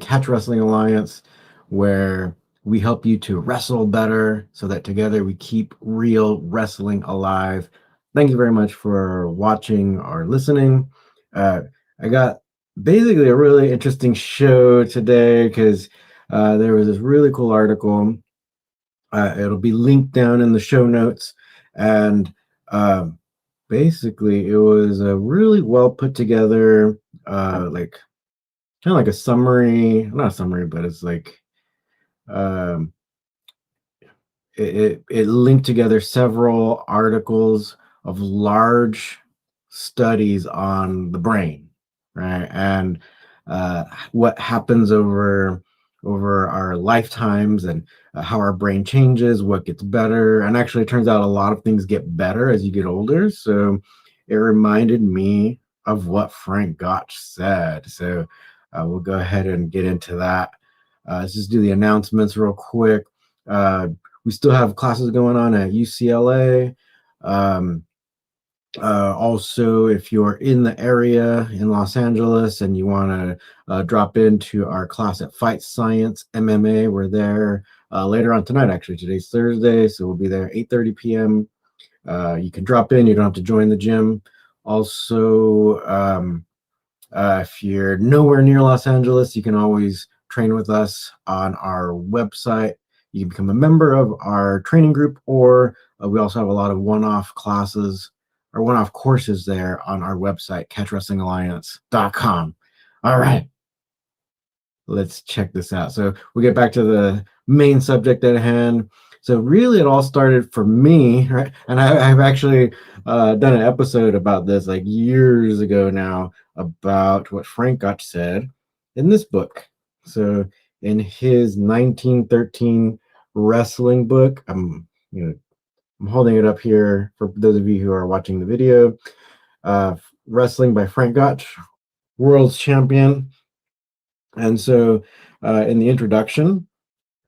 Catch Wrestling Alliance, where we help you to wrestle better so that together we keep real wrestling alive. Thank you very much for watching or listening. I got basically a really interesting show today because there was this really cool article. It'll be linked down in the show notes. And basically, it was a really well put together, like kind of like a summary, not a summary, but it's like um, it linked together several articles of large studies on the brain, right? And what happens over our lifetimes, and how our brain changes, what gets better. And actually, it turns out a lot of things get better as you get older. So it reminded me of what Frank Gotch said. So we'll go ahead and get into that. Let's just do the announcements real quick. We still have classes going on at UCLA. Also, if you're in the area in Los Angeles and you want to drop into our class at Fight Science MMA, we're there later on tonight. Actually, today's Thursday, so we'll be there 8:30 p.m. You can drop in. You don't have to join the gym. Also, if you're nowhere near Los Angeles, you can always train with us on our website. You can become a member of our training group, or we also have a lot of one-off classes or one-off courses there on our website, catchwrestlingalliance.com. All right, let's check this out. So we get back to the main subject at hand. So really, it all started for me, right? And I've actually done an episode about this like years ago now, about what Frank Gotch said in this book. So in his 1913 wrestling book, I'm holding it up here for those of you who are watching the video. Wrestling by Frank Gotch, world's champion. And so in the introduction,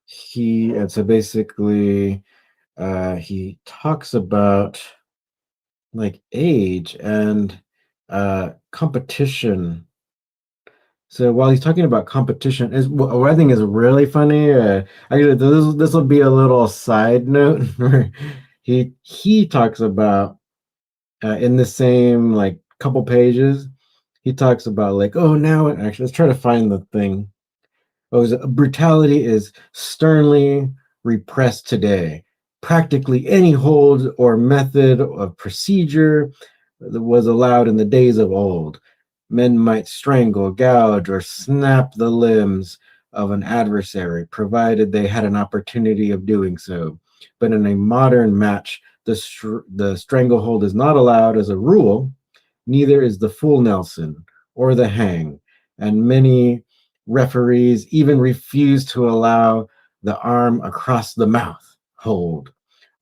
he talks about like age and competition. So while he's talking about competition, is what I think is really funny. Actually, this will be a little side note where he talks about in the same like couple pages. He talks about like, oh, now actually let's try to find the thing. Brutality is sternly repressed today. Practically any hold or method of procedure that was allowed in the days of old. Men might strangle, gouge, or snap the limbs of an adversary, provided they had an opportunity of doing so. But in a modern match, the stranglehold is not allowed as a rule. Neither is the full Nelson or the hang, and many referees even refuse to allow the arm across the mouth hold,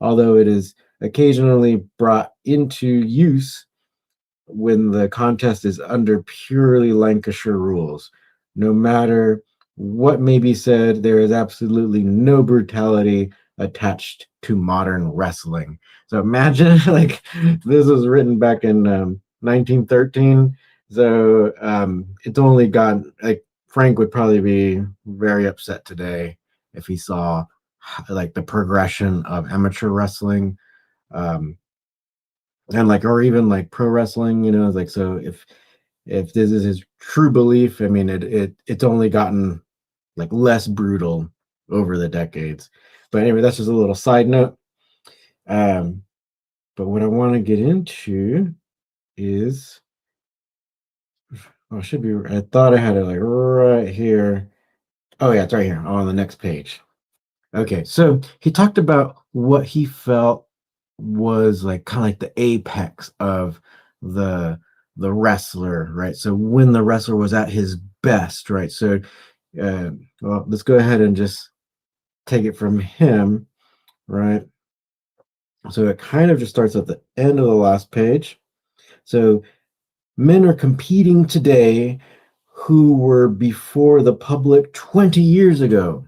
although it is occasionally brought into use when the contest is under purely Lancashire rules. No matter what may be said, there is absolutely no brutality attached to modern wrestling. So imagine like this was written back in 1913. So it's only gotten like Frank would probably be very upset today if he saw like the progression of amateur wrestling. And like, or even like pro wrestling, like, so if this is his true belief, I mean, it's only gotten like less brutal over the decades. But anyway, that's just a little side note. But what I want to get into is, I thought I had it like right here. Oh yeah, it's right here on the next page. Okay, so he talked about what he felt was like kind of like the apex of the wrestler, right? So when the wrestler was at his best, right? So well, let's go ahead and just take it from him, right? So it kind of just starts at the end of the last page. So men are competing today who were before the public 20 years ago.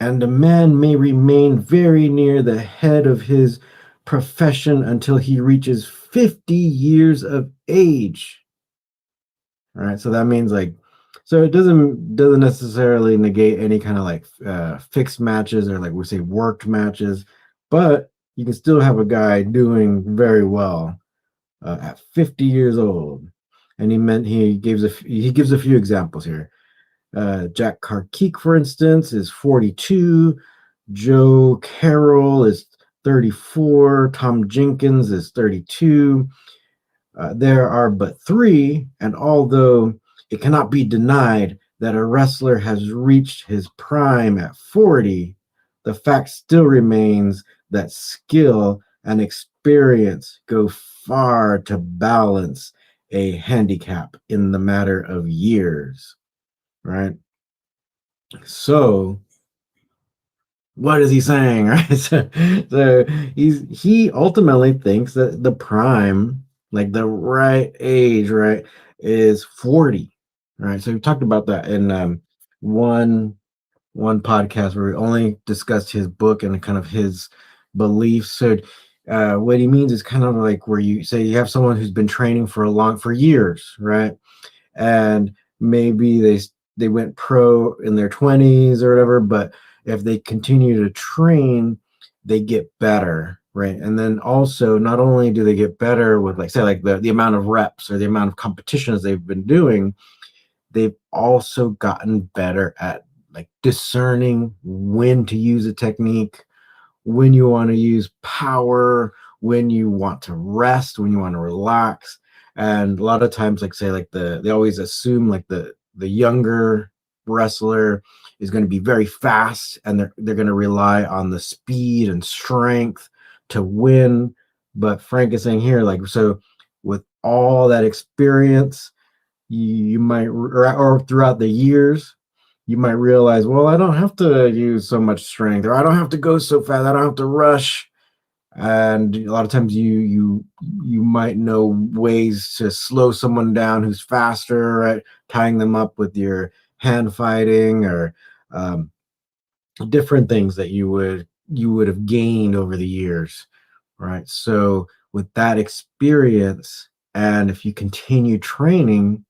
And a man may remain very near the head of his profession until he reaches 50 years of age. All right, so that means like So it doesn't necessarily negate any kind of like fixed matches or like we say worked matches, but you can still have a guy doing very well at 50 years old. And he gives a few examples here. Jack Carkeek, for instance, is 42. Joe Carroll is 34. Tom Jenkins is 32. There are but three, and although it cannot be denied that a wrestler has reached his prime at 40, the fact still remains that skill and experience go far to balance a handicap in the matter of years, right? So, what is he saying, right? So he ultimately thinks that the prime, like the right age, right, is 40, right? So we talked about that in one one podcast where we only discussed his book and kind of his beliefs. So what he means is kind of like where you say you have someone who's been training for years, right? And maybe they went pro in their 20s or whatever, but if they continue to train, they get better, right? And then also not only do they get better with like say like the amount of reps or the amount of competitions they've been doing, they've also gotten better at like discerning when to use a technique, when you want to use power, when you want to rest, when you want to relax. And a lot of times, like say, like they always assume like the younger wrestler is going to be very fast and they're going to rely on the speed and strength to win. But Frank is saying here, like, so with all that experience, you might or throughout the years you might realize, well, I don't have to use so much strength, or I don't have to go so fast, I don't have to rush. And a lot of times you might know ways to slow someone down who's faster, right? Tying them up with your hand fighting or um, different things that you would have gained over the years, right? So with that experience, and if you continue training,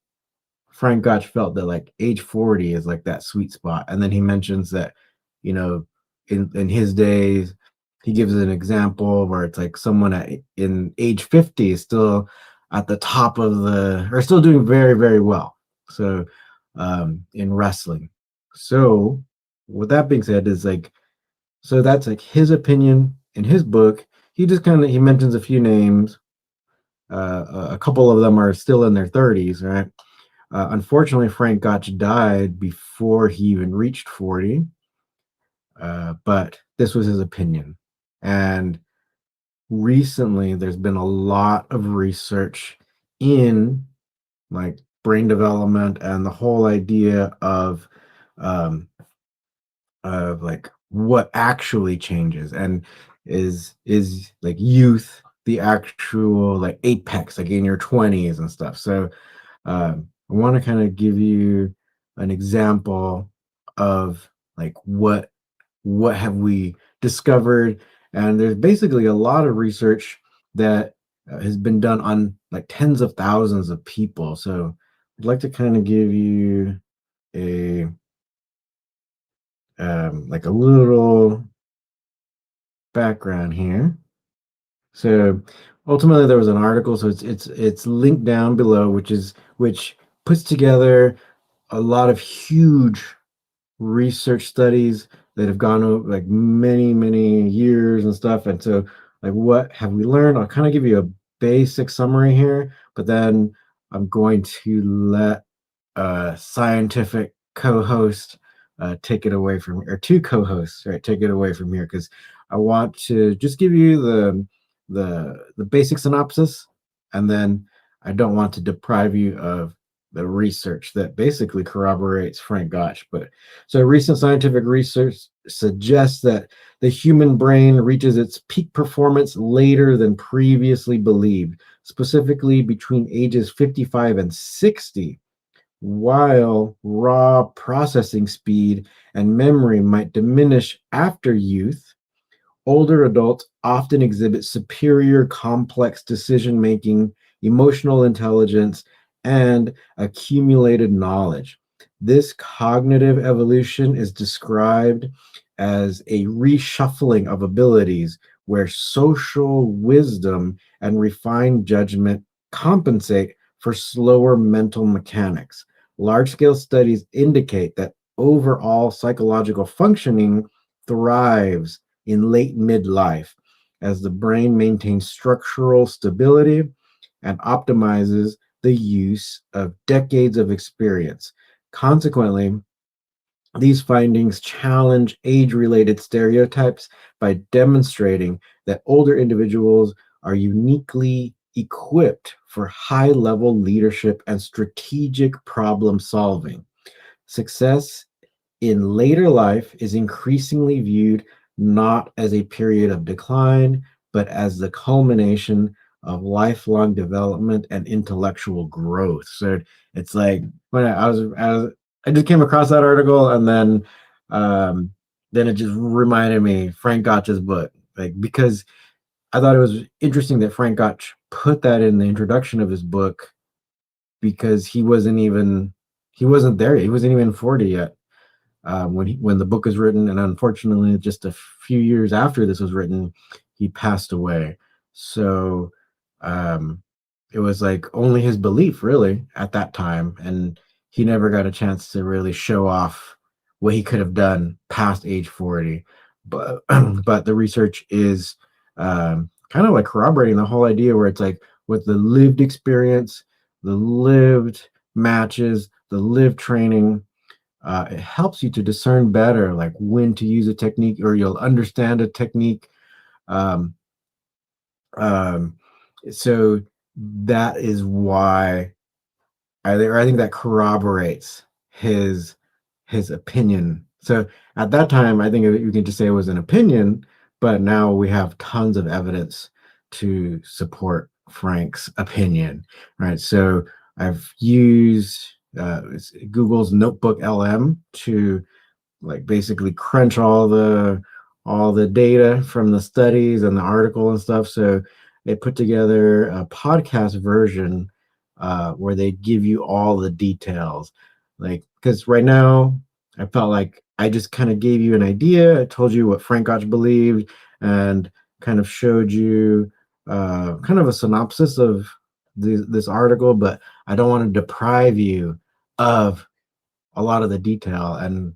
Frank Gotch felt that like age 40 is like that sweet spot. And then he mentions that, you know, in his days, he gives an example where it's like someone in age 50 is still at the top of the or still doing very, very well. So in wrestling. So with that being said, is like so that's like his opinion in his book. He just kind of he mentions a few names. A couple of them are still in their 30s, right? Unfortunately, Frank Gotch died before he even reached 40, but this was his opinion. And recently, there's been a lot of research in like brain development and the whole idea um, of like what actually changes and is like youth the actual like apex like in your 20s and stuff. So I want to kind of give you an example of like what have we discovered, and there's basically a lot of research that has been done on like tens of thousands of people. So I'd like to kind of give you a like a little background here. So ultimately there was an article, so it's linked down below, which puts together a lot of huge research studies that have gone over like many years and stuff. And so like what have we learned? I'll kind of give you a basic summary here, but then I'm going to let scientific co-host take it away from or two co-hosts, right, take it away from here, because I want to just give you the basic synopsis, and then I don't want to deprive you of the research that basically corroborates Frank Gotch. But so recent scientific research suggests that the human brain reaches its peak performance later than previously believed, specifically between ages 55 and 60. While raw processing speed and memory might diminish after youth, older adults often exhibit superior complex decision making, emotional intelligence, and accumulated knowledge. This cognitive evolution is described as a reshuffling of abilities where social wisdom and refined judgment compensate for slower mental mechanics. Large scale studies indicate that overall psychological functioning thrives in late midlife as the brain maintains structural stability and optimizes the use of decades of experience. Consequently, these findings challenge age related stereotypes by demonstrating that older individuals are uniquely equipped for high level leadership and strategic problem solving. Success in later life is increasingly viewed not as a period of decline, but as the culmination of lifelong development and intellectual growth. So it's like when I just came across that article, and um, then it just reminded me Frank Gotch's book, like because I thought it was interesting that Frank Gotch put that in the introduction of his book because he wasn't there. He wasn't even 40 yet when the book was written, and unfortunately, just a few years after this was written, he passed away. So um, it was like only his belief, really, at that time, and he never got a chance to really show off what he could have done past age 40. But but the research is kind of like corroborating the whole idea, where it's like with the lived experience, the lived matches, the lived training, it helps you to discern better, like when to use a technique, or you'll understand a technique. Um, um, so that is why I think that corroborates his his opinion. So at that time, I think you can just say it was an opinion, but now we have tons of evidence to support Frank's opinion. Right. So I've used Google's Notebook LM to like basically crunch all the data from the studies and the article and stuff. So they put together a podcast version where they give you all the details. Like, because right now I felt like I just kind of gave you an idea. I told you what Frank Gotch believed and kind of showed you kind of a synopsis of this article, but I don't want to deprive you of a lot of the detail. And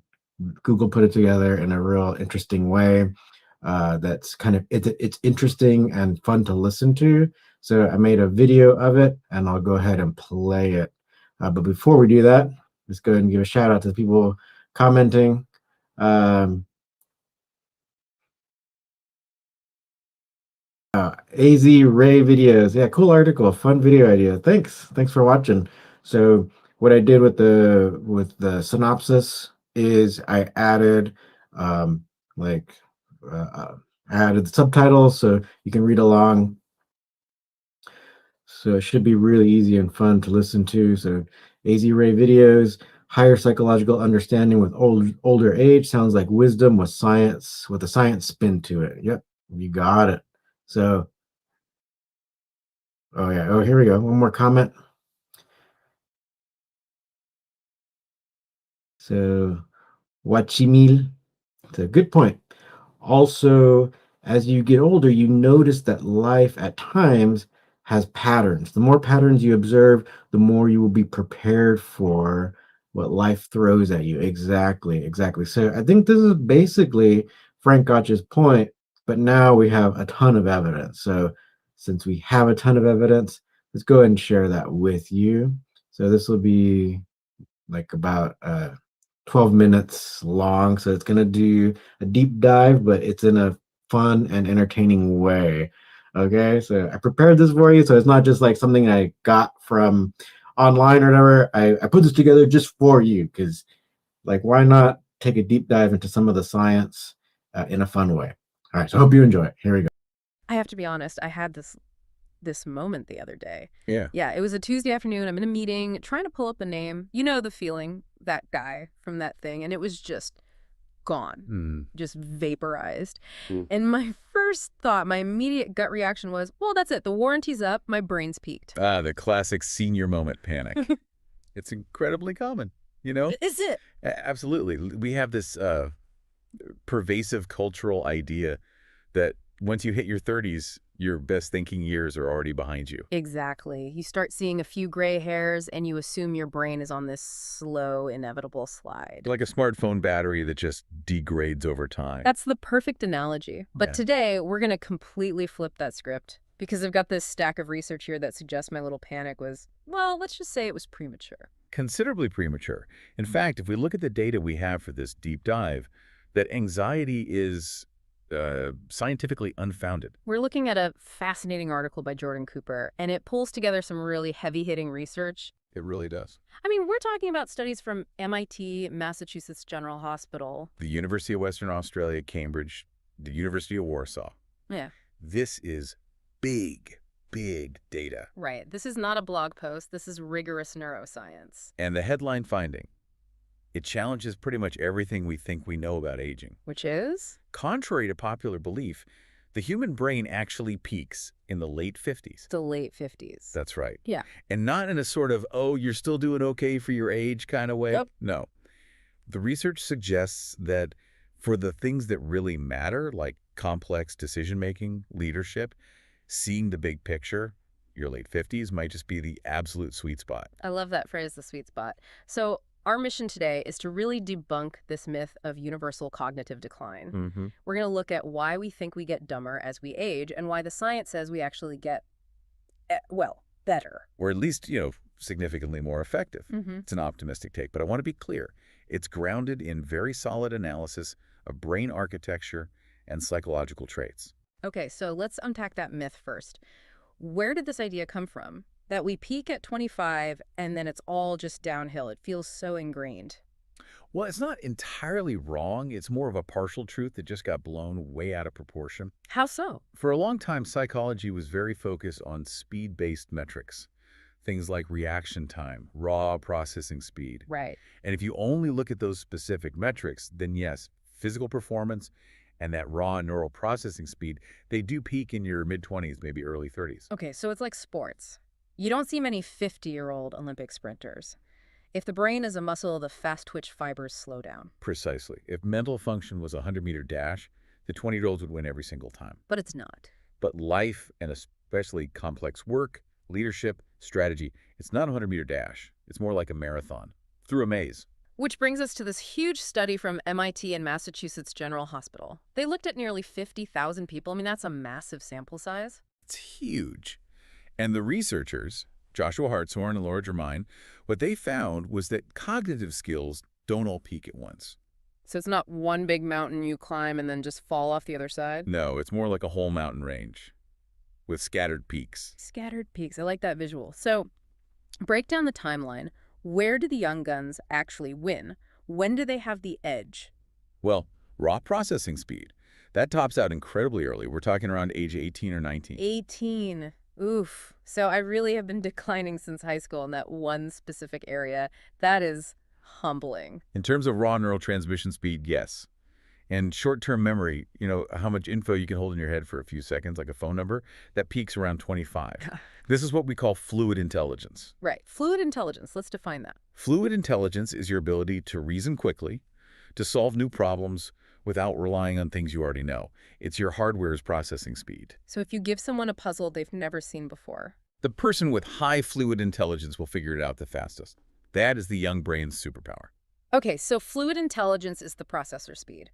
Google put it together in a real interesting way. That's kind of it's interesting and fun to listen to. So I made a video of it, and I'll go ahead and play it. But before we do that, let's go ahead and give a shout out to the people commenting. Um, AZ Ray videos, yeah, cool article, fun video idea. Thanks for watching. So what I did with the synopsis is I added um, like I added the subtitles so you can read along. So it should be really easy and fun to listen to. So AZ Ray videos, higher psychological understanding with older age sounds like wisdom with a science spin to it. Yep, you got it. So oh yeah. Oh, here we go. One more comment. So Wachimil. It's a good point. Also, as you get older, you notice that life at times has patterns. The more patterns you observe, the more you will be prepared for what life throws at you. Exactly, exactly. So I think this is basically Frank Gotch's point, but now we have a ton of evidence. So since we have a ton of evidence, let's go ahead and share that with you. So this will be like about 12 minutes long. So it's going to do a deep dive, but it's in a fun and entertaining way. Okay. So I prepared this for you. So it's not just like something I got from online or whatever. I put this together just for you because, like, why not take a deep dive into some of the science in a fun way? All right. So I hope you enjoy it. Here we go. I have to be honest, I had this moment the other day. Yeah. Yeah, it was a Tuesday afternoon. I'm in a meeting, trying to pull up a name. You know the feeling, that guy from that thing, and it was just gone, just vaporized. And my first thought, my immediate gut reaction was, well, that's it. The warranty's up. My brain's peaked. Ah, the classic senior moment panic. It's incredibly common. you know? Is it? Absolutely. We have this pervasive cultural idea that once you hit your 30s, your best thinking years are already behind you. Exactly. You start seeing a few gray hairs and you assume your brain is on this slow, inevitable slide. Like a smartphone battery that just degrades over time. That's the perfect analogy. But Yeah. today, we're going to completely flip that script because I've got this stack of research here that suggests my little panic was, well, let's just say it was premature. Considerably premature. In fact, if we look at the data we have for this deep dive, that anxiety is scientifically unfounded. We're looking at a fascinating article by Jordan Cooper, and it pulls together some really heavy-hitting research. It really does. I mean, we're talking about studies from MIT, Massachusetts General Hospital. The University of Western Australia, Cambridge, the University of Warsaw. Yeah. This is big data. Right. This is not a blog post. This is rigorous neuroscience. And the headline finding, it challenges pretty much everything we think we know about aging. Which is? Contrary to popular belief, the human brain actually peaks in the late 50s. The late 50s. That's right. Yeah. And not in a sort of, oh, you're still doing okay for your age kind of way. Yep. No. The research suggests that for the things that really matter, like complex decision-making, leadership, seeing the big picture, your late 50s might just be the absolute sweet spot. I love that phrase, the sweet spot. So our mission today is to really debunk this myth of universal cognitive decline. Mm-hmm. We're going to look at why we think we get dumber as we age and why the science says we actually get, well, better. Or at least, significantly more effective. Mm-hmm. It's an optimistic take, but I want to be clear. It's grounded in very solid analysis of brain architecture and psychological traits. Okay, so let's unpack that myth first. Where did this idea come from? That we peak at 25 and then it's all just downhill. It feels so ingrained. Well, it's not entirely wrong. It's more of a partial truth that just got blown way out of proportion. How so? For a long time, psychology was very focused on speed-based metrics. Things like reaction time, raw processing speed. Right. And if you only look at those specific metrics, then yes, physical performance and that raw neural processing speed, they do peak in your mid-20s, maybe early 30s. Okay, so it's like sports. You don't see many 50-year-old Olympic sprinters. If the brain is a muscle, the fast-twitch fibers slow down. Precisely. If mental function was a 100-meter dash, the 20-year-olds would win every single time. But it's not. But life, and especially complex work, leadership, strategy, it's not a 100-meter dash. It's more like a marathon, through a maze. Which brings us to this huge study from MIT and Massachusetts General Hospital. They looked at nearly 50,000 people. I mean, that's a massive sample size. It's huge. And the researchers, Joshua Hartshorn and Laura Germain, what they found was that cognitive skills don't all peak at once. So it's not one big mountain you climb and then just fall off the other side? No, it's more like a whole mountain range with scattered peaks. Scattered peaks. I like that visual. So break down the timeline. Where do the young guns actually win? When do they have the edge? Well, raw processing speed. That tops out incredibly early. We're talking around age 18 or 19. 18. Oof. So I really have been declining since high school in that one specific area. That is humbling. In terms of raw neural transmission speed, yes. And short-term memory, how much info you can hold in your head for a few seconds, like a phone number, that peaks around 25. This is what we call fluid intelligence. Right. Fluid intelligence. Let's define that. Fluid intelligence is your ability to reason quickly, to solve new problems without relying on things you already know. It's your hardware's processing speed. So if you give someone a puzzle they've never seen before. The person with high fluid intelligence will figure it out the fastest. That is the young brain's superpower. Okay, so fluid intelligence is the processor speed.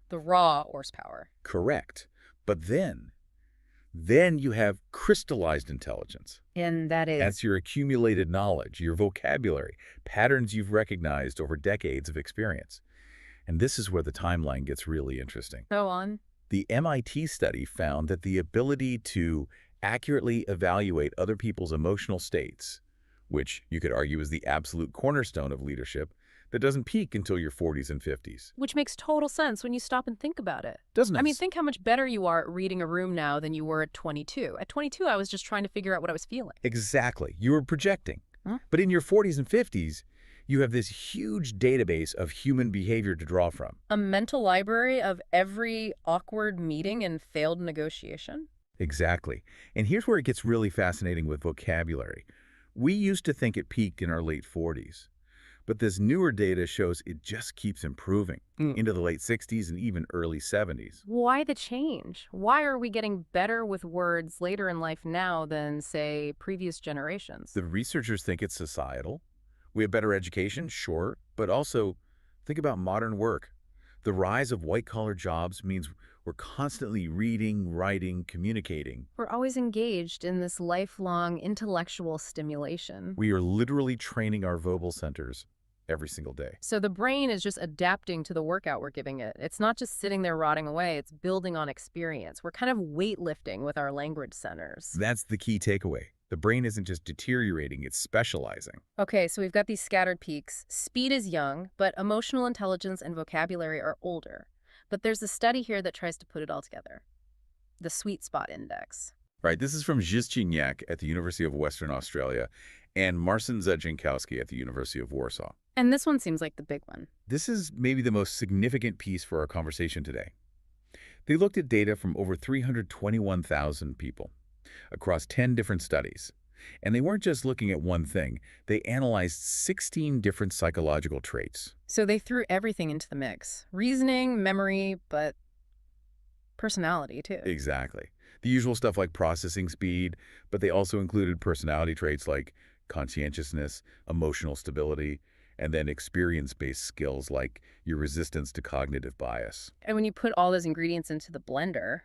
The raw horsepower. Correct. But then you have crystallized intelligence. And that is? That's your accumulated knowledge, your vocabulary, patterns you've recognized over decades of experience. And this is where the timeline gets really interesting. Go on. The MIT study found that the ability to accurately evaluate other people's emotional states, which you could argue is the absolute cornerstone of leadership, that doesn't peak until your 40s and 50s. Which makes total sense when you stop and think about it. Doesn't it? I mean, think how much better you are at reading a room now than you were at 22. At 22, I was just trying to figure out what I was feeling. Exactly. You were projecting. Huh? But in your 40s and 50s, you have this huge database of human behavior to draw from. A mental library of every awkward meeting and failed negotiation? Exactly. And here's where it gets really fascinating with vocabulary. We used to think it peaked in our late 40s. But this newer data shows it just keeps improving into the late 60s and even early 70s. Why the change? Why are we getting better with words later in life now than, say, previous generations? The researchers think it's societal. We have better education, sure, but also think about modern work. The rise of white-collar jobs means we're constantly reading, writing, communicating. We're always engaged in this lifelong intellectual stimulation. We are literally training our verbal centers every single day. So the brain is just adapting to the workout we're giving it. It's not just sitting there rotting away, it's building on experience. We're kind of weightlifting with our language centers. That's the key takeaway. The brain isn't just deteriorating, it's specializing. Okay, so we've got these scattered peaks. Speed is young, but emotional intelligence and vocabulary are older. But there's a study here that tries to put it all together. The sweet spot index. Right, this is from Zizciniak at the University of Western Australia and Marcin Zajankowski at the University of Warsaw. And this one seems like the big one. This is maybe the most significant piece for our conversation today. They looked at data from over 321,000 people across 10 different studies. And they weren't just looking at one thing. They analyzed 16 different psychological traits. So they threw everything into the mix. Reasoning, memory, but personality too. Exactly. The usual stuff like processing speed, but they also included personality traits like conscientiousness, emotional stability, and then experience-based skills like your resistance to cognitive bias. And when you put all those ingredients into the blender,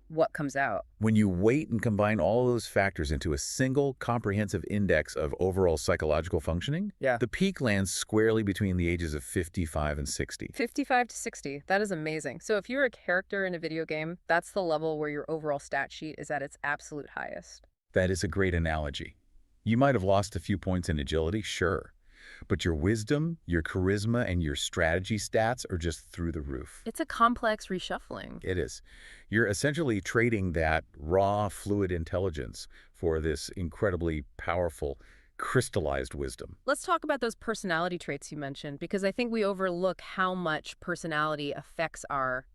what comes out? When you weight and combine all those factors into a single comprehensive index of overall psychological functioning, the peak lands squarely between the ages of 55 and 60. 55 to 60. That is amazing. So if you're a character in a video game, that's the level where your overall stat sheet is at its absolute highest. That is a great analogy. You might have lost a few points in agility, sure. But your wisdom, your charisma, and your strategy stats are just through the roof. It's a complex reshuffling. It is. You're essentially trading that raw, fluid intelligence for this incredibly powerful, crystallized wisdom. Let's talk about those personality traits you mentioned, because I think we overlook how much personality affects our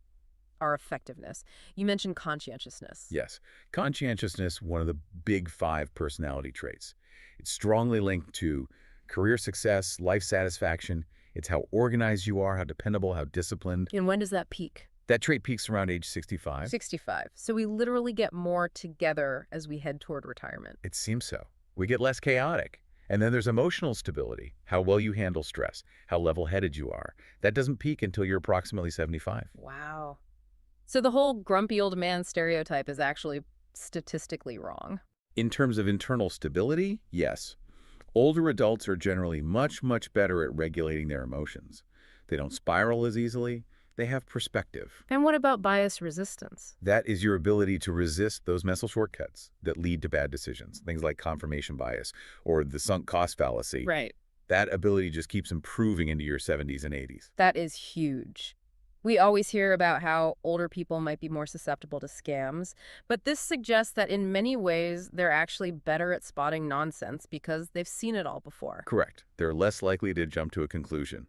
effectiveness. You mentioned conscientiousness. Yes. Conscientiousness, one of the big 5 personality traits. It's strongly linked to career success, life satisfaction. It's how organized you are, how dependable, how disciplined. And when does that peak? That trait peaks around age 65. 65. So we literally get more together as we head toward retirement. It seems so. We get less chaotic. And then there's emotional stability, how well you handle stress, how level-headed you are. That doesn't peak until you're approximately 75. Wow. So the whole grumpy old man stereotype is actually statistically wrong. In terms of internal stability, yes. Older adults are generally much, much better at regulating their emotions. They don't spiral as easily. They have perspective. And what about bias resistance? That is your ability to resist those mental shortcuts that lead to bad decisions, things like confirmation bias or the sunk cost fallacy. Right. That ability just keeps improving into your 70s and 80s. That is huge. We always hear about how older people might be more susceptible to scams, but this suggests that in many ways they're actually better at spotting nonsense because they've seen it all before. Correct. They're less likely to jump to a conclusion.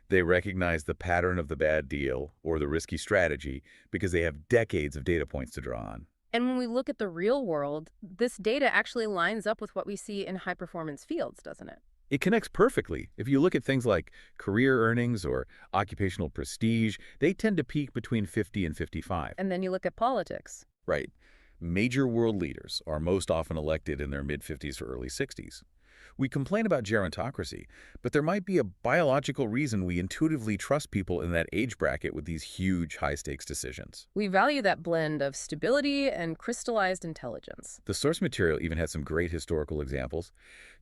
They recognize the pattern of the bad deal or the risky strategy because they have decades of data points to draw on. And when we look at the real world, this data actually lines up with what we see in high-performance fields, doesn't it? It connects perfectly. If you look at things like career earnings or occupational prestige, they tend to peak between 50 and 55. And then you look at politics. Right. Major world leaders are most often elected in their mid-50s or early 60s. We complain about gerontocracy, but there might be a biological reason we intuitively trust people in that age bracket with these huge high-stakes decisions. We value that blend of stability and crystallized intelligence. The source material even has some great historical examples.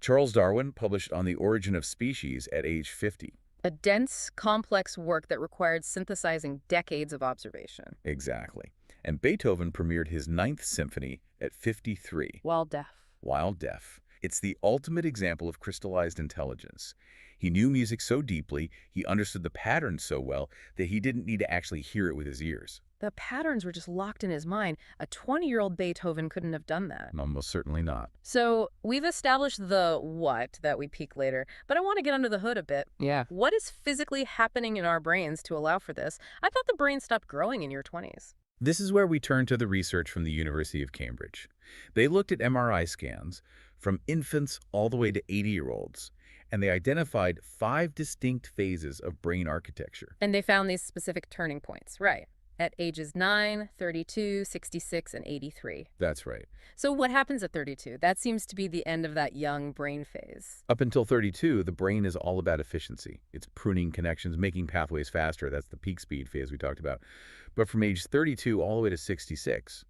Charles Darwin published On the Origin of Species at age 50. A dense, complex work that required synthesizing decades of observation. Exactly. And Beethoven premiered his 9th Symphony at 53. While deaf. While deaf. It's the ultimate example of crystallized intelligence. He knew music so deeply, he understood the patterns so well, that he didn't need to actually hear it with his ears. The patterns were just locked in his mind. A 20-year-old Beethoven couldn't have done that. Almost certainly not. So we've established the what that we peak later, but I want to get under the hood a bit. Yeah. What is physically happening in our brains to allow for this? I thought the brain stopped growing in your 20s. This is where we turn to the research from the University of Cambridge. They looked at MRI scans from infants all the way to 80-year-olds, and they identified 5 distinct phases of brain architecture. And they found these specific turning points, right, at ages 9, 32, 66, and 83. That's right. So what happens at 32? That seems to be the end of that young brain phase. Up until 32, the brain is all about efficiency. It's pruning connections, making pathways faster. That's the peak speed phase we talked about. But from age 32 all the way to 66,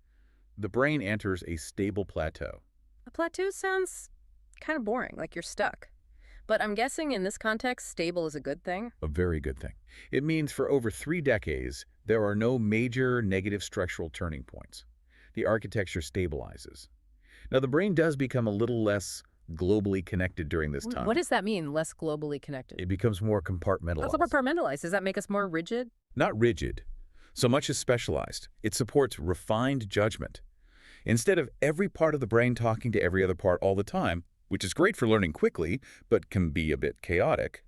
the brain enters a stable plateau. A plateau sounds kind of boring, like you're stuck. But I'm guessing in this context, stable is a good thing? A very good thing. It means for over 3 decades, there are no major negative structural turning points. The architecture stabilizes. Now, the brain does become a little less globally connected during this time. What does that mean, less globally connected? It becomes more compartmentalized. What's compartmentalized? Does that make us more rigid? Not rigid, so much as specialized. It supports refined judgment. Instead of every part of the brain talking to every other part all the time, which is great for learning quickly, but can be a bit chaotic,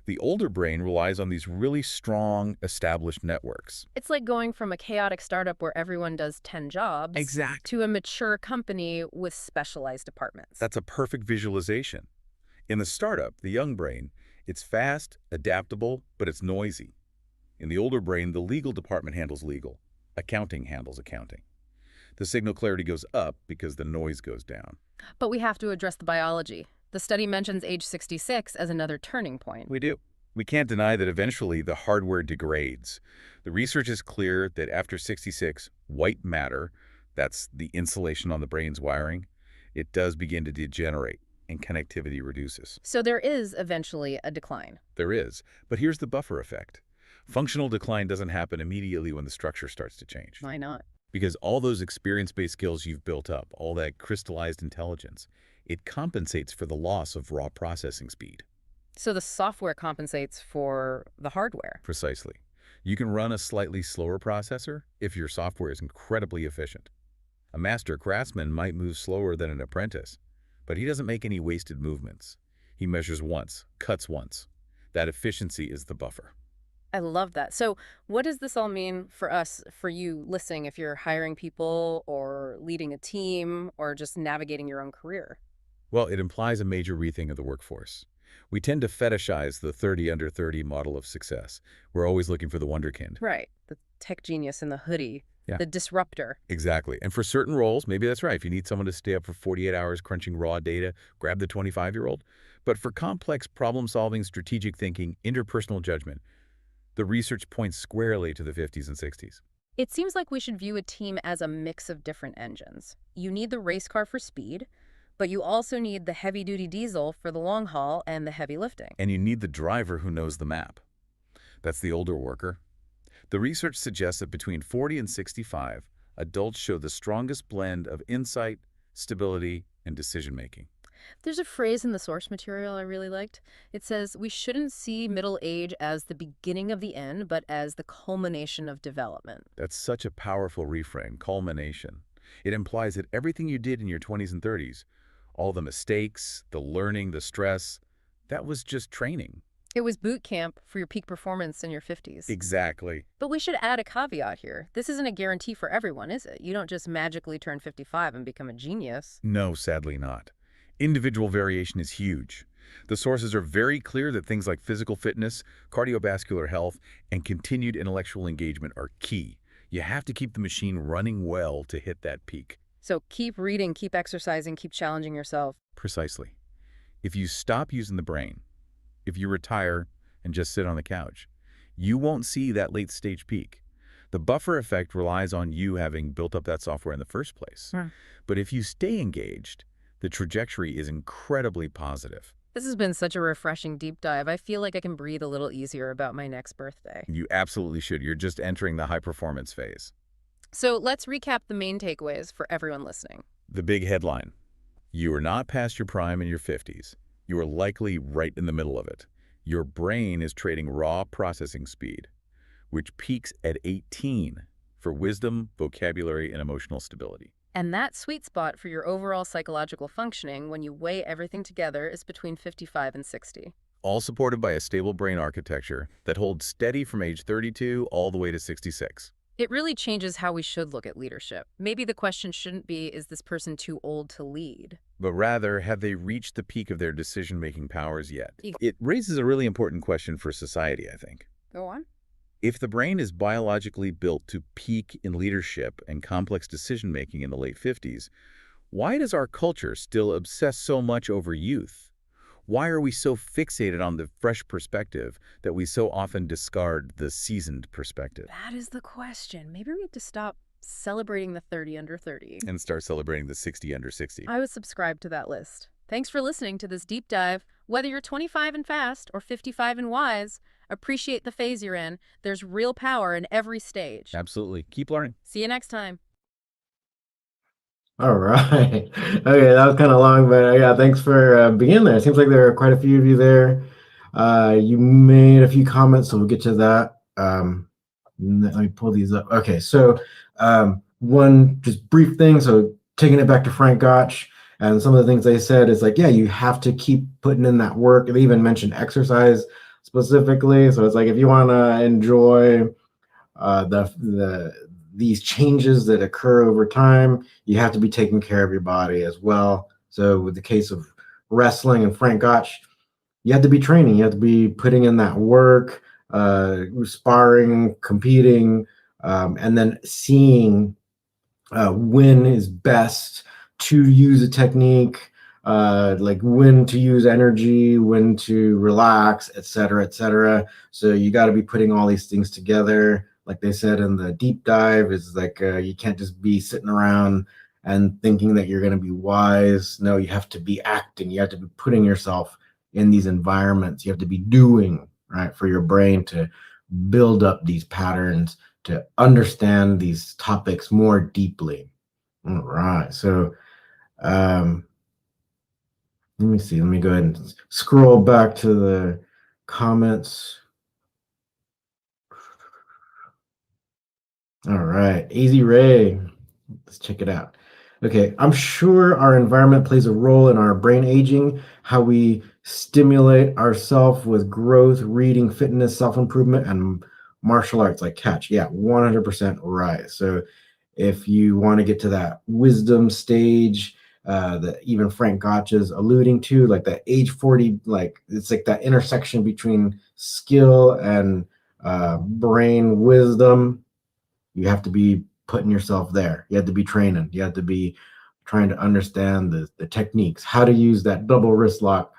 the older brain relies on these really strong, established networks. It's like going from a chaotic startup where everyone does 10 jobs to a mature company with specialized departments. That's a perfect visualization. In the startup, the young brain, it's fast, adaptable, but it's noisy. In the older brain, the legal department handles legal. Accounting handles accounting. The signal clarity goes up because the noise goes down. But we have to address the biology. The study mentions age 66 as another turning point. We do. We can't deny that eventually the hardware degrades. The research is clear that after 66, white matter, that's the insulation on the brain's wiring, it does begin to degenerate and connectivity reduces. So there is eventually a decline. There is. But here's the buffer effect. Functional decline doesn't happen immediately when the structure starts to change. Why not? Because all those experience-based skills you've built up, all that crystallized intelligence, it compensates for the loss of raw processing speed. So the software compensates for the hardware. Precisely. You can run a slightly slower processor if your software is incredibly efficient. A master craftsman might move slower than an apprentice, but he doesn't make any wasted movements. He measures once, cuts once. That efficiency is the buffer. I love that. So what does this all mean for us, for you listening, if you're hiring people or leading a team or just navigating your own career? Well, it implies a major rethink of the workforce. We tend to fetishize the 30 under 30 model of success. We're always looking for the wunderkind. Right. The tech genius in the hoodie. Yeah. The disruptor. Exactly. And for certain roles, maybe that's right. If you need someone to stay up for 48 hours crunching raw data, grab the 25-year-old. But for complex problem-solving, strategic thinking, interpersonal judgment, the research points squarely to the 50s and 60s. It seems like we should view a team as a mix of different engines. You need the race car for speed, but you also need the heavy-duty diesel for the long haul and the heavy lifting. And you need the driver who knows the map. That's the older worker. The research suggests that between 40 and 65, adults show the strongest blend of insight, stability, and decision-making. There's a phrase in the source material I really liked. It says, we shouldn't see middle age as the beginning of the end, but as the culmination of development. That's such a powerful reframe, culmination. It implies that everything you did in your 20s and 30s, all the mistakes, the learning, the stress, that was just training. It was boot camp for your peak performance in your 50s. Exactly. But we should add a caveat here. This isn't a guarantee for everyone, is it? You don't just magically turn 55 and become a genius. No, sadly not. Individual variation is huge. The sources are very clear that things like physical fitness, cardiovascular health, and continued intellectual engagement are key. You have to keep the machine running well to hit that peak. So keep reading, keep exercising, keep challenging yourself. Precisely. If you stop using the brain, if you retire and just sit on the couch, you won't see that late-stage peak. The buffer effect relies on you having built up that software in the first place. But if you stay engaged, the trajectory is incredibly positive. This has been such a refreshing deep dive. I feel like I can breathe a little easier about my next birthday. You absolutely should. You're just entering the high-performance phase. So let's recap the main takeaways for everyone listening. The big headline. You are not past your prime in your 50s. You are likely right in the middle of it. Your brain is trading raw processing speed, which peaks at 18 for wisdom, vocabulary, and emotional stability. And that sweet spot for your overall psychological functioning when you weigh everything together is between 55 and 60. All supported by a stable brain architecture that holds steady from age 32 all the way to 66. It really changes how we should look at leadership. Maybe the question shouldn't be, is this person too old to lead? but rather, have they reached the peak of their decision-making powers yet? It raises a really important question for society, I think. Go on. If the brain is biologically built to peak in leadership and complex decision-making in the late 50s, why does our culture still obsess so much over youth? Why are we so fixated on the fresh perspective that we so often discard the seasoned perspective? That is the question. Maybe we have to stop celebrating the 30 under 30. And start celebrating the 60 under 60. I would subscribe to that list. Thanks for listening to this deep dive. Whether you're 25 and fast or 55 and wise, appreciate the phase you're in. There's real power in every stage. Absolutely. Keep learning. See you next time. All right. Okay, that was kind of long, but yeah, thanks for being there. It seems like there are quite a few of you there. You made a few comments, so we'll get to that. Let me pull these up. Okay, so one just brief thing. So taking it back to Frank Gotch and some of the things they said is like, yeah, you have to keep putting in that work. They even mentioned exercise specifically. So it's like if you want to enjoy these changes that occur over time, you have to be taking care of your body as well. So with the case of wrestling and Frank Gotch, you have to be training, you have to be putting in that work, sparring, competing, and then seeing when is best to use a technique, like when to use energy, when to relax, et cetera, et cetera. So you got to be putting all these things together. Like they said in the deep dive, is like you can't just be sitting around and thinking that you're going to be wise. No, you have to be acting. You have to be putting yourself in these environments. You have to be doing, right, for your brain to build up these patterns, to understand these topics more deeply. All right. So let me see. Let me go ahead and scroll back to the comments. All right, Easy Ray, let's check it out. Okay, I'm sure our environment plays a role in our brain aging, how we stimulate ourselves with growth, reading, fitness, self-improvement, and martial arts like catch. Yeah, 100% right. So if you want to get to that wisdom stage that even Frank Gotch is alluding to, like that age 40, like it's like that intersection between skill and brain wisdom. You have to be putting yourself there. You have to be training. You have to be trying to understand the techniques, how to use that double wrist lock.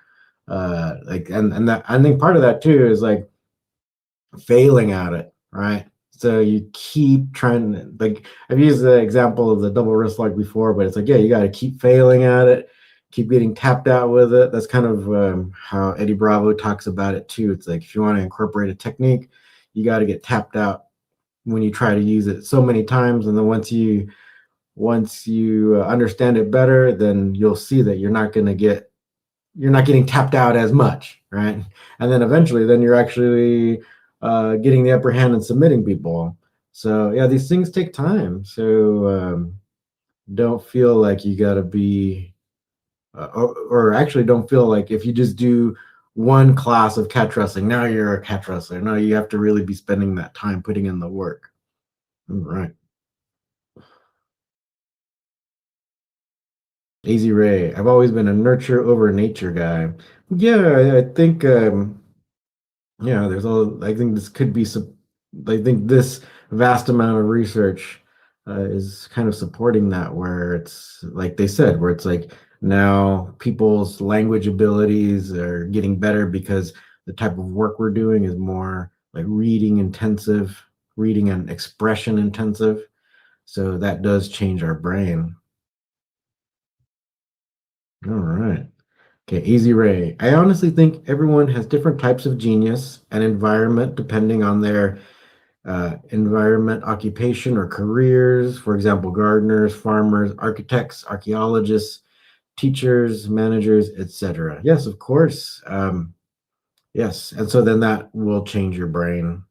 And that, I think part of that too is like failing at it, right? So you keep trying to, like, I've used the example of the double wrist lock before, but it's like, yeah, you got to keep failing at it, keep getting tapped out with it. That's kind of how Eddie Bravo talks about it too. It's like, if you want to incorporate a technique, you got to get tapped out when you try to use it so many times, and then once you understand it better, then you'll see that you're not getting tapped out as much, right? And then eventually, then you're actually getting the upper hand and submitting people. So yeah, these things take time. So don't feel like you got to be, or actually don't feel like if you just do one class of catch wrestling, now you're a catch wrestler. No, you have to really be spending that time putting in the work. All right. Easy Ray, I've always been a nurture over nature guy. Yeah, I think yeah, I think this could be I think this vast amount of research is kind of supporting that, where it's like they said, where it's like now people's language abilities are getting better because the type of work we're doing is more like reading intensive, reading and expression intensive. So that does change our brain. All right. Okay, Easy Ray. I honestly think everyone has different types of genius and environment depending on their environment, occupation, or careers. For example, gardeners, farmers, architects, archaeologists, teachers, managers, etc. Yes, of course. Yes, and so then that will change your brain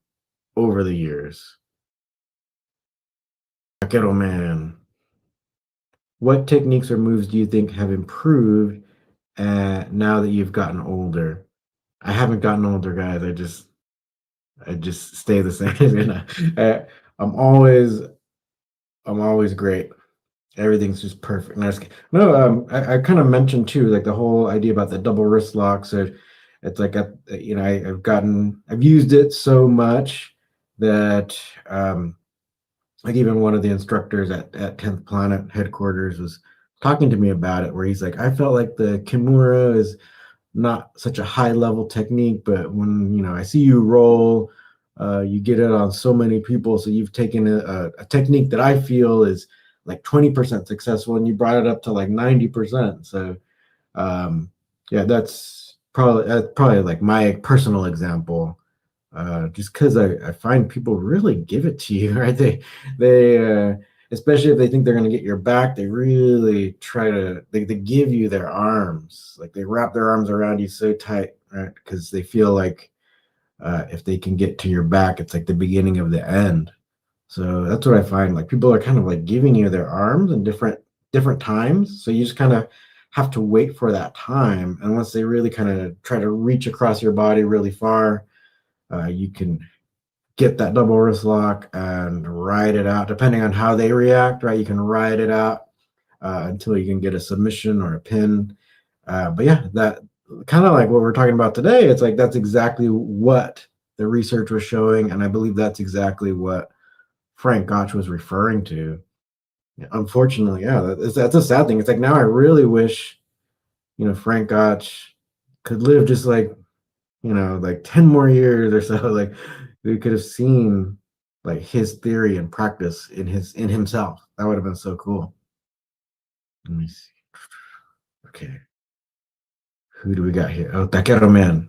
over the years. Vaquero Man. What techniques or moves do you think have improved now that you've gotten older? I haven't gotten older, guys. I just stay the same. You know, I'm always great. everything's just perfect. No, I kind of mentioned too, like the whole idea about the double wrist lock. So it's like, I've used it so much that, like even one of the instructors at 10th Planet headquarters was talking to me about it, where he's like, I felt like the Kimura is not such a high level technique, but when I see you roll, you get it on so many people. So you've taken a technique that I feel is like 20% successful, and you brought it up to like 90%. So yeah, that's probably like my personal example. Just because I find people really give it to you, right? They especially if they think they're going to get your back, they really try to they give you their arms, like they wrap their arms around you so tight, right? Because they feel like if they can get to your back, it's like the beginning of the end. So that's what I find. Like people are kind of like giving you their arms in different times. So you just kind of have to wait for that time. And once they really kind of try to reach across your body really far, you can get that double wrist lock and ride it out. Depending on how they react, right? You can ride it out until you can get a submission or a pin. But yeah, that kind of like what we're talking about today. It's like that's exactly what the research was showing, and I believe that's exactly what Frank Gotch was referring to. Unfortunately, yeah, that's a sad thing. It's like now I really wish Frank Gotch could live just like 10 more years or so. Like we could have seen like his theory and practice in himself. That would have been so cool. Let me see. Okay. Who do we got here? Oh, Taquero Man.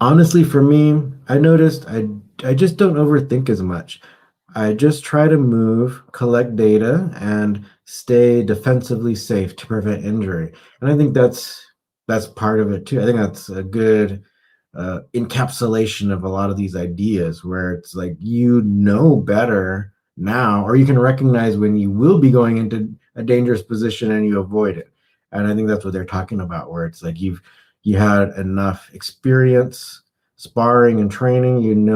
Honestly, for me, I noticed I just don't overthink as much. I just try to move, collect data, and stay defensively safe to prevent injury. And I think that's part of it too. I think that's a good encapsulation of a lot of these ideas, where it's like better now, or you can recognize when you will be going into a dangerous position and you avoid it. And I think that's what they're talking about, where it's like you had enough experience sparring and training,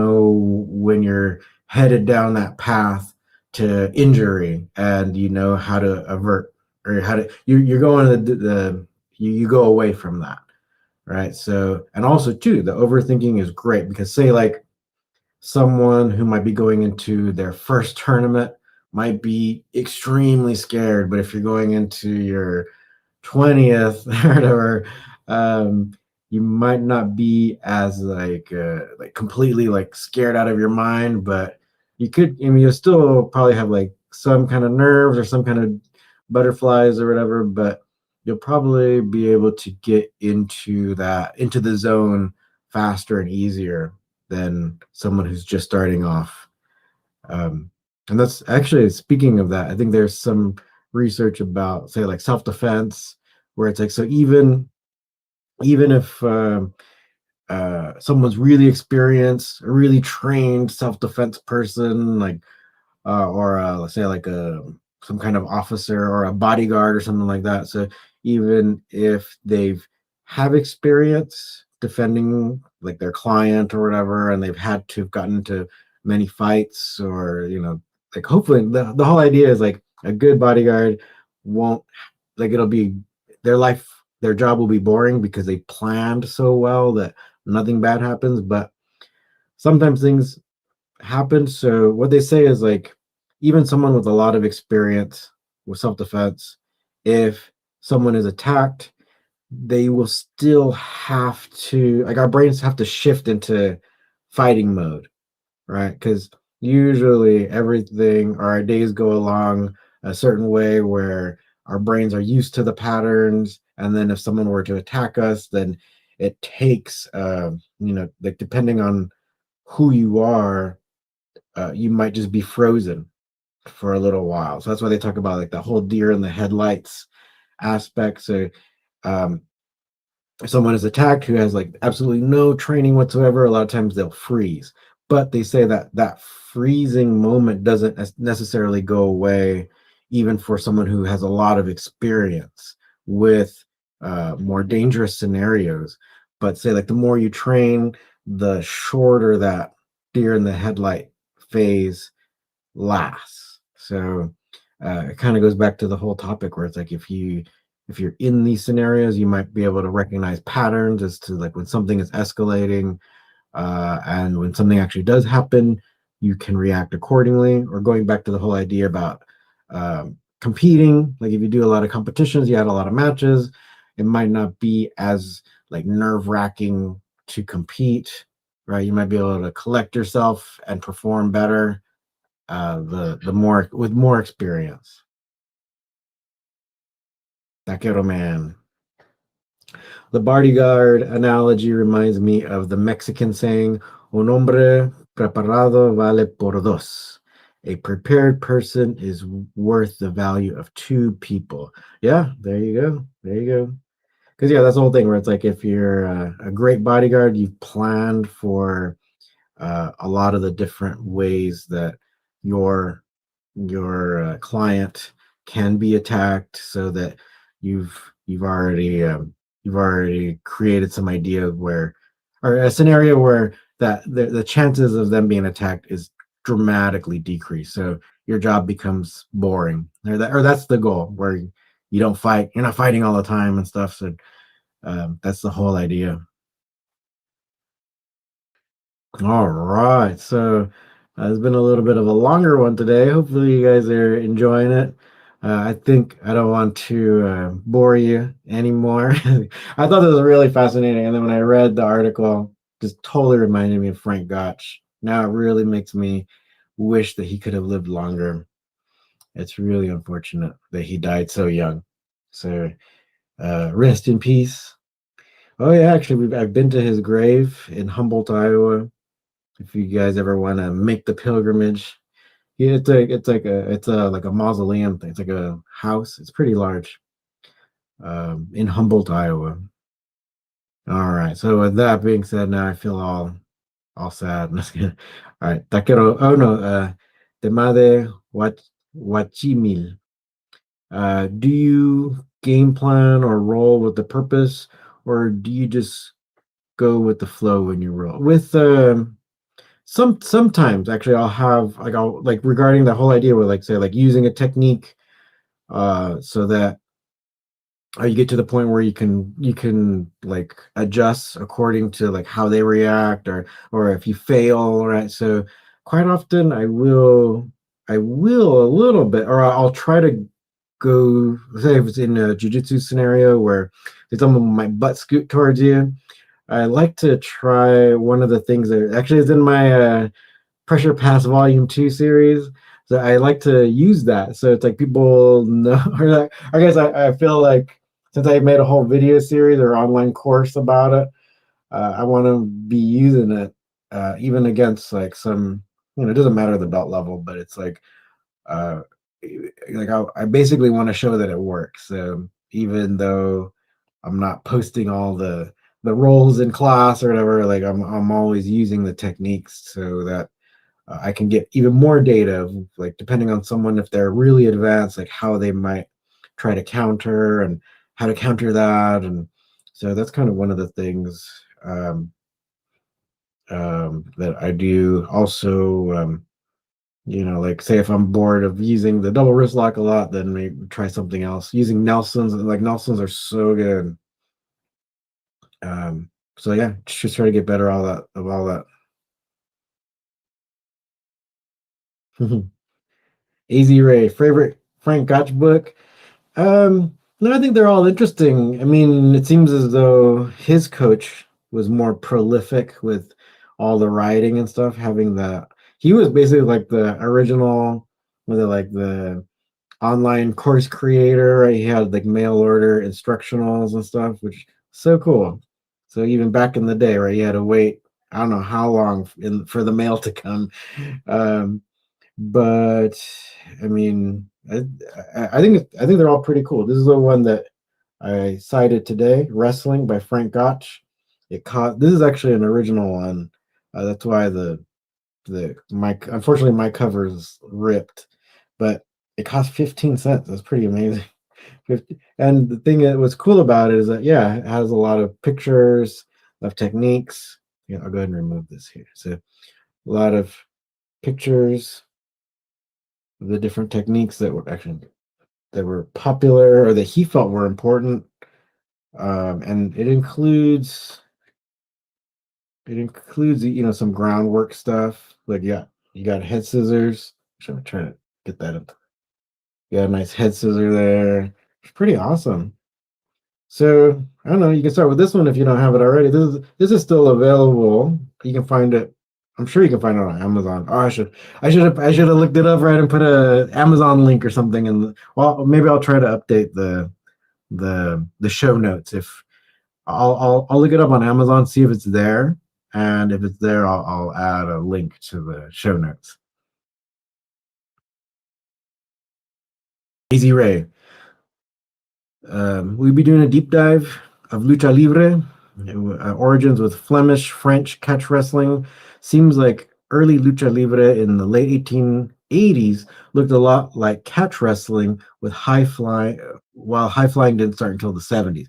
when you're headed down that path to injury, and you know how to avert, or how to you're going you go away from that, right? So, and also too, the overthinking is great, because say like someone who might be going into their first tournament might be extremely scared, but if you're going into your 20th or whatever, um, you might not be as like completely like scared out of your mind, but you'll still probably have like some kind of nerves or some kind of butterflies or whatever, but you'll probably be able to get into the zone faster and easier than someone who's just starting off. And that's actually, speaking of that, I think there's some research about, say, like self-defense, where it's like, so even if someone's really experienced, a really trained self-defense person, like or let's say like some kind of officer or a bodyguard or something like that. So even if they've have experience defending like their client or whatever, and they've had to have gotten into many fights, or like hopefully the whole idea is like a good bodyguard won't, like, it'll be their job will be boring because they planned so well that nothing bad happens. But sometimes things happen. So what they say is like, even someone with a lot of experience with self-defense, if someone is attacked, they will still have to, like, our brains have to shift into fighting mode, right? Because usually everything, or our days go along a certain way where our brains are used to the patterns. And then if someone were to attack us, then it takes, like, depending on who you are, you might just be frozen for a little while. So that's why they talk about like the whole deer in the headlights aspect. So um, if someone is attacked who has like absolutely no training whatsoever, a lot of times they'll freeze. But they say that that freezing moment doesn't necessarily go away, even for someone who has a lot of experience with more dangerous scenarios. But say like the more you train, the shorter that deer in the headlight phase lasts. So it kind of goes back to the whole topic where it's like if you're in these scenarios, you might be able to recognize patterns as to like when something is escalating, and when something actually does happen, you can react accordingly. Or going back to the whole idea about competing, like if you do a lot of competitions, you had a lot of matches, it might not be as like nerve wracking to compete, right? You might be able to collect yourself and perform better, the more with more experience. Taquero man. The bodyguard analogy reminds me of the Mexican saying, un hombre preparado vale por dos. A prepared person is worth the value of two people. Yeah, there you go. There you go. Because, yeah, that's the whole thing where it's like if you're a great bodyguard, you've planned for a lot of the different ways that your client can be attacked, so that you've you've already you've already created some idea of where, or a scenario where that the chances of them being attacked is dramatically decreased, so your job becomes boring, or that's the goal, where you don't fight, you're not fighting all the time and stuff. So that's the whole idea. All right. So it's been a little bit of a longer one today. Hopefully, you guys are enjoying it. I think I don't want to bore you anymore. I thought this was really fascinating. And then when I read the article, just totally reminded me of Frank Gotch. Now it really makes me wish that he could have lived longer. It's really unfortunate that he died so young. So rest in peace. Oh, yeah. Actually, I've been to his grave in Humboldt, Iowa. If you guys ever want to make the pilgrimage, yeah, it's a like a mausoleum thing. It's like a house. It's pretty large, in Humboldt, Iowa. All right. So with that being said, now I feel all sad. All right. Taquero. Oh no. Temade Wachimil. Do you game plan or roll with the purpose, or do you just go with the flow when you roll? With sometimes actually I'll like regarding the whole idea with like say like using a technique, so that you get to the point where you can like adjust according to like how they react, or if you fail, right? So quite often I will a little bit, or I'll try to go, say if it's in a jujitsu scenario where someone might butt scoot towards you. I like to try one of the things that actually is in my Pressure Pass Volume 2 series. So I like to use that. So it's like people know, or like, I guess I feel like since I made a whole video series or online course about it, I want to be using it, even against like some, it doesn't matter the belt level, but it's uh, like I basically want to show that it works. So even though I'm not posting all the roles in class or whatever, like I'm always using the techniques so that I can get even more data of, like, depending on someone, if they're really advanced, like how they might try to counter and how to counter that. And so that's kind of one of the things that I do. Also, like say if I'm bored of using the double wrist lock a lot, then maybe try something else. Using Nelsons, like Nelsons are so good. So yeah, just try to get better all that. AZ Ray, favorite Frank Gotch book? No, I think they're all interesting. I mean, it seems as though his coach was more prolific with all the writing and stuff, having he was basically like the original, with like the online course creator, right? He had like mail order instructionals and stuff, which so cool. So even back in the day, right, you had to wait, I don't know how long for the mail to come. Um, but I mean, I think they're all pretty cool. This is the one that I cited today, Wrestling by Frank Gotch. This is actually an original one. That's why unfortunately my cover is ripped, but it cost 15 cents. That's pretty amazing. 50, and the thing that was cool about it is that, yeah, it has a lot of pictures of techniques. Yeah, I'll go ahead and remove this here. So a lot of pictures the different techniques that were popular or that he felt were important. And it includes some groundwork stuff. Like, yeah, you got head scissors. I'm trying to get that up. You got a nice head scissor there. It's pretty awesome. So I don't know. You can start with this one if you don't have it already. This is still available. You can find it. I'm sure you can find it on Amazon. Oh, I should have looked it up, right, and put a Amazon link or something. Well, maybe I'll try to update the show notes. If I'll look it up on Amazon, see if it's there, and if it's there, I'll add a link to the show notes. Easy Ray. We'll be doing a deep dive of lucha libre, origins with Flemish, French catch wrestling. Seems like early lucha libre in the late 1880s looked a lot like catch wrestling with high flying, while high flying didn't start until the 70s.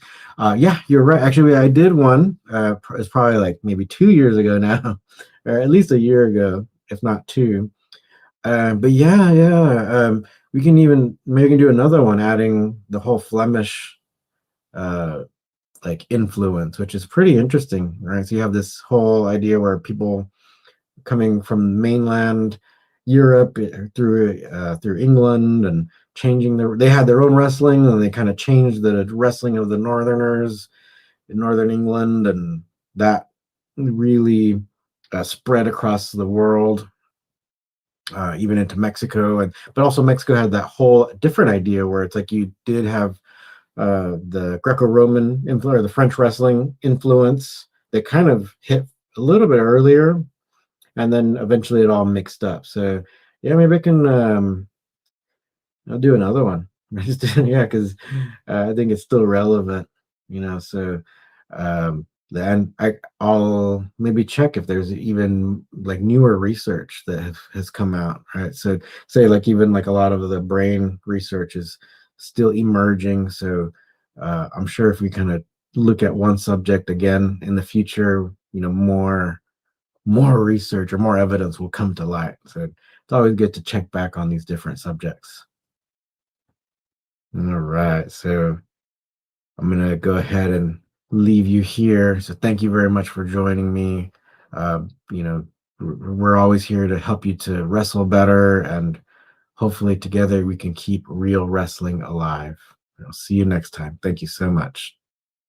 Yeah, you're right. Actually, I did one. It's probably like maybe 2 years ago now, or at least a year ago, if not two. But yeah. We can maybe do another one, adding the whole Flemish like influence, which is pretty interesting, right? So you have this whole idea where people coming from mainland Europe through England and they had their own wrestling, and they kind of changed the wrestling of the Northerners in Northern England, and that really spread across the world. Even into Mexico, but also Mexico had that whole different idea where it's like you did have the Greco-Roman influence or the French wrestling influence that kind of hit a little bit earlier, and then eventually it all mixed up. So yeah, maybe I can I'll do another one. Yeah, because I think it's still relevant, So then I'll maybe check if there's even like newer research that has come out, right? So say like even like a lot of the brain research is still emerging. So I'm sure if we kind of look at one subject again in the future, more research or more evidence will come to light. So it's always good to check back on these different subjects. All right, so I'm gonna go ahead and leave you here. So thank you very much for joining me. We're always here to help you to wrestle better, and hopefully together we can keep real wrestling alive. I'll see you next time. Thank you so much.